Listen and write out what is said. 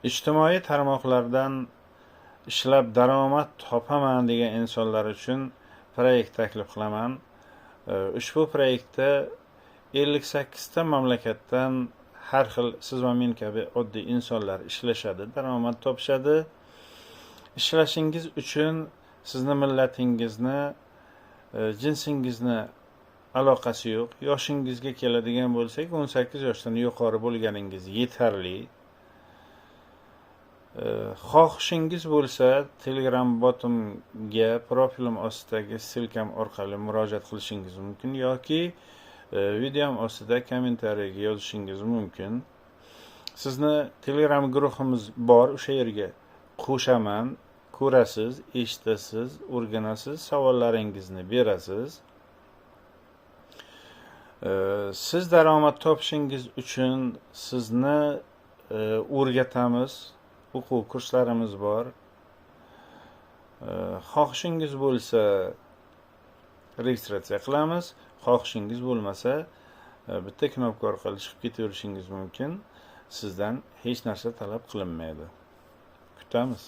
Ijtimoiy tarmoqlardan ishlab daromad topaman degan insonlar uchun proyekt taklif qilaman. Ushbu proyektda 58 ta mamlakatdan har xil siz va men kabi oddiy insonlar ishlashadi, daromad topishadi. Ishlashingiz uchun sizni millatingizni, jinsingizni aloqasi yo'q. Yoshingizga keladigan bo'lsak, 18 yoshdan yuqori bo'lganingiz yetarli. Xohishingiz bo'lsa, Telegram botimga profilim ostidagi ssilkam orqali murojaat qilishingiz mumkin yoki videom ostida kommentariyaga yozishingiz mumkin. Sizni Telegram guruhimiz bor, o'sha yerga qo'shaman. Ko'rasiz, eshitasiz, o'rganasiz, savollaringizni berasiz. Siz daromad topishingiz uchun sizni o'rgatamiz. O'quv kurslarimiz bor. Xohishingiz bo'lsa registratsiya qilamiz. Xohishingiz bo'lmasa bitta knopka orqali chiqib ketaverishingiz mumkin. Sizdan hech narsa talab qilinmaydi. Kutamiz.